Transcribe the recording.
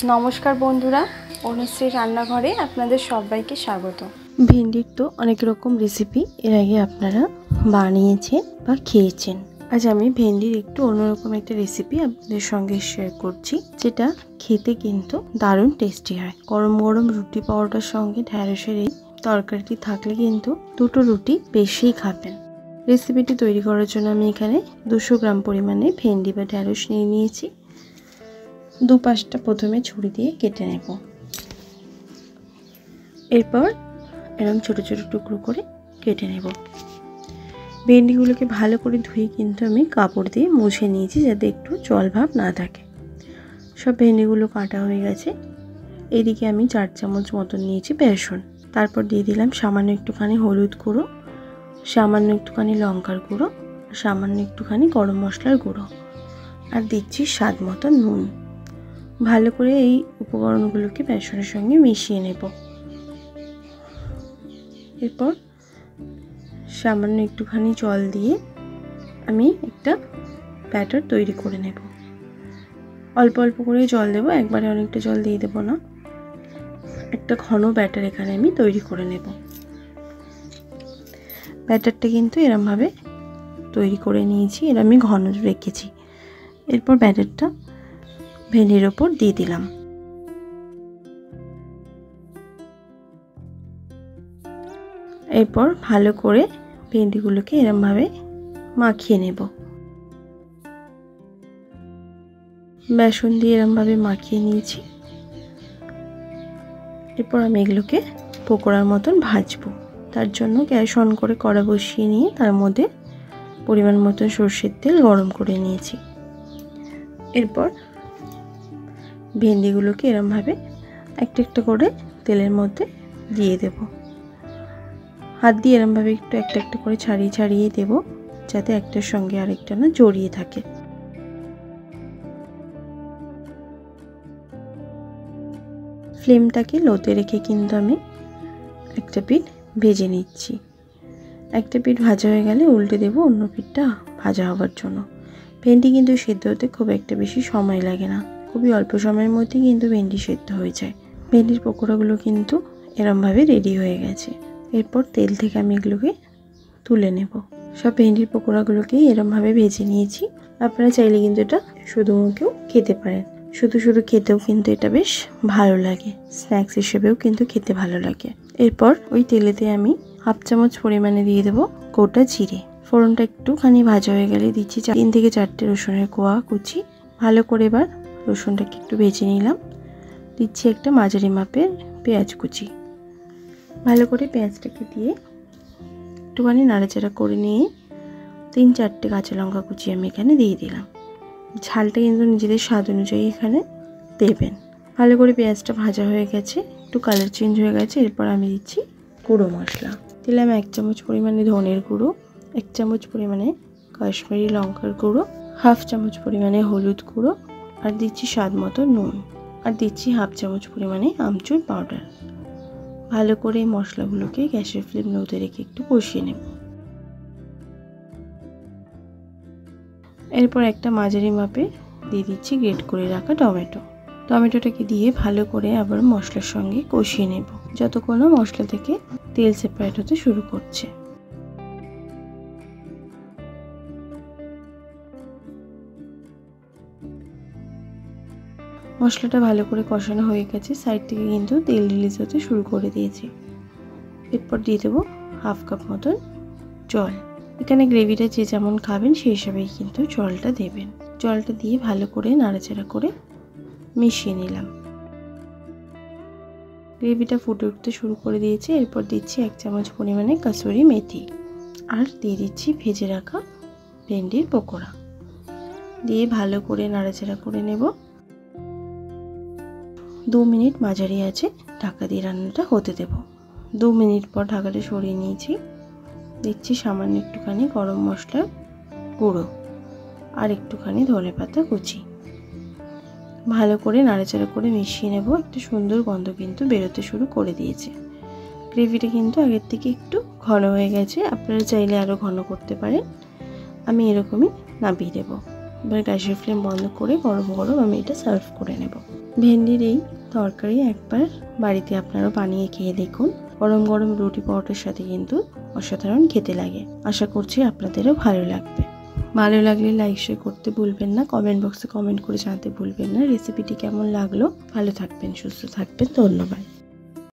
নমস্কার বন্ধুরা, অনুশ্রী রান্নাঘরে আপনাদের সবাইকে স্বাগত। ভেন্ডির তো অনেক রকম রেসিপি এর আগে আপনারা বানিয়েছেন বা খেয়েছেন। আজ আমি ভেন্ডির একটু অন্যরকম একটা রেসিপি আপনাদের সঙ্গে শেয়ার করছি, যেটা খেতে কিন্তু দারুণ টেস্টি হয়। গরম গরম রুটি পরোটার সঙ্গে ঢ্যাঁড়সের এই তরকারিটি থাকলে কিন্তু দুটো রুটি বেশিই খাবেন। রেসিপিটি তৈরি করার জন্য আমি এখানে 200 গ্রাম পরিমাণে ভেন্ডি বা ঢ্যাঁড়স নিয়ে নিয়েছি। দুপাশটা প্রথমে ছুরি দিয়ে কেটে নেব। এরপর এরকম ছোট ছোট টুকরো করে কেটে নেব। ভেন্ডিগুলোকে ভালো করে ধুয়ে কিন্তু আমি কাপড় দিয়ে মুছে নিয়েছি, যাতে একটু জল ভাব না থাকে। সব ভেন্ডিগুলো কাটা হয়ে গেছে। এদিকে আমি 4 চামচ মতন নিয়েছি বেসন। তারপর দিয়ে দিলাম সামান্য একটুখানি হলুদ গুঁড়ো, সামান্য একটুখানি লঙ্কার গুঁড়ো, সামান্য একটুখানি গরম মশলার গুঁড়ো, আর দিচ্ছি স্বাদ মতো নুন। ভালো করে এই উপকরণগুলোকে বেসনের সঙ্গে মিশিয়ে নেব। এরপর সামান্য একটুখানি জল দিয়ে আমি একটা ব্যাটার তৈরি করে নেব। অল্প অল্প করে জল দেব, একবারে অনেকটা জল দিয়ে দেব না। একটা ঘন ব্যাটার এখানে আমি তৈরি করে নেব। ব্যাটারটা কিন্তু এরমভাবে তৈরি করে নিয়েছি, এর আমি ঘন রেখেছি। এরপর ব্যাটারটা ভেন্ডির ওপর দিয়ে দিলাম। এরপর ভালো করে ভেন্ডিগুলোকে এরমভাবে মাখিয়ে নেব। বেসন দিয়ে এরমভাবে মাখিয়ে নিয়েছি। এরপর আমি এগুলোকে পকোড়ার মতন ভাজবো। তার জন্য গ্যাস অন করে কড়া বসিয়ে নিয়ে তার মধ্যে পরিমাণ মতন সরষের তেল গরম করে নিয়েছি। এরপর ভেন্ডিগুলোকে এরমভাবে একটা একটা করে তেলের মধ্যে দিয়ে দেব। হাত দিয়ে এরমভাবে একটু একটা একটা করে ছাড়িয়ে ছাড়িয়ে দেব, যাতে একটার সঙ্গে আরেকটা না জড়িয়ে থাকে। ফ্লেমটাকে লোতে রেখে কিন্তু আমি একটা পিঠ ভেজে নিচ্ছি। একটা পিঠ ভাজা হয়ে গেলে উল্টে দেব অন্য পিঠটা ভাজা হওয়ার জন্য। ভেন্ডি কিন্তু সেদ্ধ হতে খুব একটা বেশি সময় লাগে না, খুবই অল্প সময়ের মধ্যে কিন্তু ভেন্ডি সেদ্ধ হয়ে যায়। ভেন্ডির পকোড়াগুলো কিন্তু এরমভাবে রেডি হয়ে গেছে। এরপর তেল থেকে আমি এগুলোকে তুলে নেব। সব ভেন্ডির পকোড়াগুলোকেই এরমভাবে ভেজে নিয়েছি। আপনারা চাইলে কিন্তু এটা শুধু মুখেও খেতে পারেন। শুধু শুধু খেতেও কিন্তু এটা বেশ ভালো লাগে, স্ন্যাক্স হিসেবেও কিন্তু খেতে ভালো লাগে। এরপর ওই তেলেতে আমি 1/2 চামচ পরিমাণে দিয়ে দেব গোটা জিরে। ফোড়নটা একটুখানি ভাজা হয়ে গেলে দিচ্ছি 3 থেকে 4টে রসুনের কোয়া কুচি। ভালো করে এবার রসুনটাকে একটু ভেজে নিলাম। দিচ্ছি একটা মাঝারি মাপের পেঁয়াজ কুচি। ভালো করে পেঁয়াজটাকে দিয়ে একটুখানি নাড়াচাড়া করে নিয়ে 3-4টে কাঁচা লঙ্কা কুচি আমি এখানে দিয়ে দিলাম। ঝালটা কিন্তু নিজেদের স্বাদ অনুযায়ী এখানে দেবেন। ভালো করে পেঁয়াজটা ভাজা হয়ে গেছে, একটু কালার চেঞ্জ হয়ে গেছে। এরপর আমি দিচ্ছি গুঁড়ো মশলা। দিলাম 1 চামচ পরিমাণে ধনের গুঁড়ো, 1 চামচ পরিমাণে কাশ্মীরি লঙ্কার গুঁড়ো, 1/2 চামচ পরিমাণে হলুদ গুঁড়ো, আর দিচ্ছি স্বাদ মতো নুন, আর দিচ্ছি 1/2 চামচ পরিমাণে আমচুর পাউডার। ভালো করে এই মশলাগুলোকে গ্যাসের ফ্লেম লোতে রেখে একটু কষিয়ে নেব। এরপর একটা মাঝারি মাপে দিয়ে দিচ্ছি গ্রেট করে রাখা টমেটো। টমেটোটাকে দিয়ে ভালো করে আবার মশলার সঙ্গে কষিয়ে নেব, যতক্ষণ না মশলা থেকে তেল সেপারেট হতে শুরু করছে। মশলাটা ভালো করে কষানো হয়ে গেছে, সাইড থেকে কিন্তু তেল রিলিজ হতে শুরু করে দিয়েছে। এরপর দিয়ে দেবো 1/2 কাপ মতন জল। এখানে গ্রেভিটা যে যেমন খাবেন সেই হিসাবেই কিন্তু জলটা দেবেন। জলটা দিয়ে ভালো করে নাড়াচাড়া করে মিশিয়ে নিলাম। গ্রেভিটা ফুটে উঠতে শুরু করে দিয়েছে। এরপর দিচ্ছি 1 চামচ পরিমাণে কাসুরি মেথি, আর দিয়ে দিচ্ছি ভেজে রাখা ভেন্ডির পকোড়া। দিয়ে ভালো করে নাড়াচাড়া করে নেব। 2 মিনিট মাঝারি আঁচে ঢাকা দিয়ে রান্নাটা হতে দেব। 2 মিনিট পর ঢাকাটা সরিয়ে নিয়েছি। দিচ্ছি সামান্য একটুখানি গরম মশলার গুঁড়ো, আর একটুখানি ধনেপাতা কুচি। ভালো করে নাড়াচাড়া করে মিশিয়ে নেব। একটা সুন্দর গন্ধ কিন্তু বেরোতে শুরু করে দিয়েছে। গ্রেভিটা কিন্তু আগের থেকে একটু ঘন হয়ে গেছে, আপনারা চাইলে আরও ঘন করতে পারেন। আমি এরকমই নামিয়ে দেব। এবার গ্যাসের ফ্লেম বন্ধ করে গরম গরম আমি এটা সার্ভ করে নেব। ভেন্ডির এই তরকারি একবার বাড়িতে আপনারা বানিয়ে খেয়ে দেখুন। গরম গরম রুটি পরোটার সাথে কিন্তু অসাধারণ খেতে লাগে। আশা করছি আপনাদেরও ভালো লাগবে। ভালো লাগলে লাইক শেয়ার করতে ভুলবেন না, কমেন্ট বক্সে কমেন্ট করে জানাতে ভুলবেন না রেসিপিটি কেমন লাগলো। ভালো থাকবেন, সুস্থ থাকবেন, ধন্যবাদ।